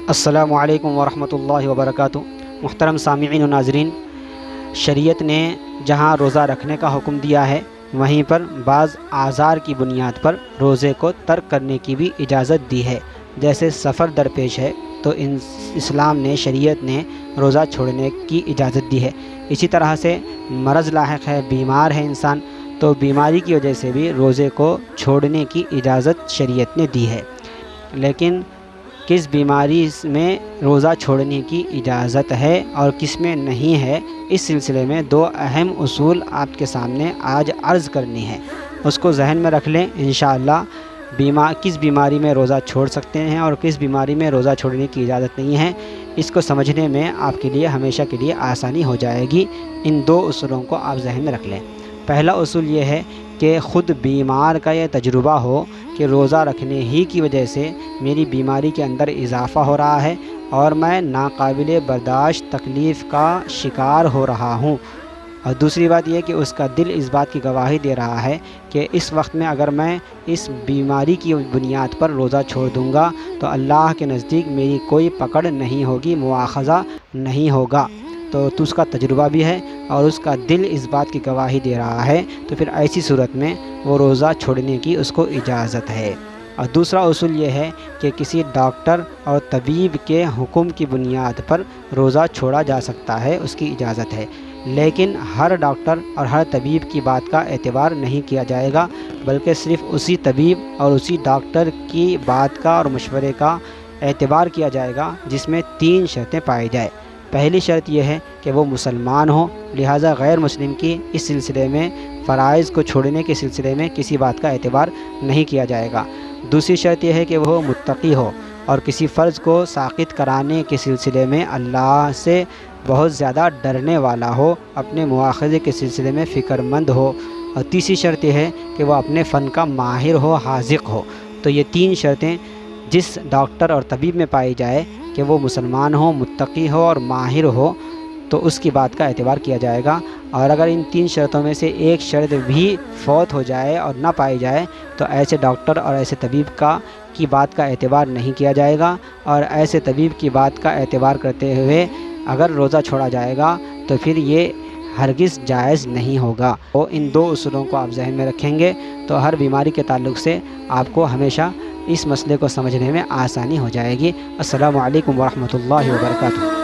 السلام علیکم ورحمۃ اللہ وبرکاتہ۔ محترم سامعین و ناظرین، شریعت نے جہاں روزہ رکھنے کا حکم دیا ہے وہیں پر بعض اعذار کی بنیاد پر روزے کو ترک کرنے کی بھی اجازت دی ہے۔ جیسے سفر درپیش ہے تو اسلام نے، شریعت نے روزہ چھوڑنے کی اجازت دی ہے۔ اسی طرح سے مرض لاحق ہے، بیمار ہے انسان، تو بیماری کی وجہ سے بھی روزے کو چھوڑنے کی اجازت شریعت نے دی ہے۔ لیکن کس بیماری میں روزہ چھوڑنے کی اجازت ہے اور کس میں نہیں ہے، اس سلسلے میں دو اہم اصول آپ کے سامنے آج عرض کرنی ہے۔ اس کو ذہن میں رکھ لیں انشاءاللہ۔ کس بیماری میں روزہ چھوڑ سکتے ہیں اور کس بیماری میں روزہ چھوڑنے کی اجازت نہیں ہے، اس کو سمجھنے میں آپ کے لیے ہمیشہ کے لیے آسانی ہو جائے گی۔ ان دو اصولوں کو آپ ذہن میں رکھ لیں۔ پہلا اصول یہ ہے کہ خود بیمار کا یہ تجربہ ہو کہ روزہ رکھنے ہی کی وجہ سے میری بیماری کے اندر اضافہ ہو رہا ہے اور میں ناقابل برداشت تکلیف کا شکار ہو رہا ہوں۔ اور دوسری بات یہ کہ اس کا دل اس بات کی گواہی دے رہا ہے کہ اس وقت میں اگر میں اس بیماری کی بنیاد پر روزہ چھوڑ دوں گا تو اللہ کے نزدیک میری کوئی پکڑ نہیں ہوگی، مواخذہ نہیں ہوگا۔ تو اس کا تجربہ بھی ہے اور اس کا دل اس بات کی گواہی دے رہا ہے، تو پھر ایسی صورت میں وہ روزہ چھوڑنے کی اس کو اجازت ہے۔ اور دوسرا اصول یہ ہے کہ کسی ڈاکٹر اور طبیب کے حکم کی بنیاد پر روزہ چھوڑا جا سکتا ہے، اس کی اجازت ہے۔ لیکن ہر ڈاکٹر اور ہر طبیب کی بات کا اعتبار نہیں کیا جائے گا، بلکہ صرف اسی طبیب اور اسی ڈاکٹر کی بات کا اور مشورے کا اعتبار کیا جائے گا جس میں 3 شرطیں پائی جائیں۔ پہلی شرط یہ ہے کہ وہ مسلمان ہو، لہٰذا غیر مسلم کی اس سلسلے میں، فرائض کو چھوڑنے کے سلسلے میں کسی بات کا اعتبار نہیں کیا جائے گا۔ دوسری شرط یہ ہے کہ وہ متقی ہو اور کسی فرض کو ساقط کرانے کے سلسلے میں اللہ سے بہت زیادہ ڈرنے والا ہو، اپنے مواخذے کے سلسلے میں فکر مند ہو۔ اور تیسری شرط یہ ہے کہ وہ اپنے فن کا ماہر ہو، حاذق ہو۔ تو یہ 3 شرطیں جس ڈاکٹر اور طبیب میں پائی جائے کہ وہ مسلمان ہو، متقی ہو اور ماہر ہو، تو اس کی بات کا اعتبار کیا جائے گا۔ اور اگر ان 3 شرطوں میں سے ایک شرط بھی فوت ہو جائے اور نہ پائی جائے تو ایسے ڈاکٹر اور ایسے طبیب کی بات کا اعتبار نہیں کیا جائے گا، اور ایسے طبیب کی بات کا اعتبار کرتے ہوئے اگر روزہ چھوڑا جائے گا تو پھر یہ ہرگز جائز نہیں ہوگا۔ اور ان 2 اصولوں کو آپ ذہن میں رکھیں گے تو ہر بیماری کے تعلق سے آپ کو ہمیشہ اس مسئلے کو سمجھنے میں آسانی ہو جائے گی۔ السلام علیکم ورحمۃ اللہ وبرکاتہ۔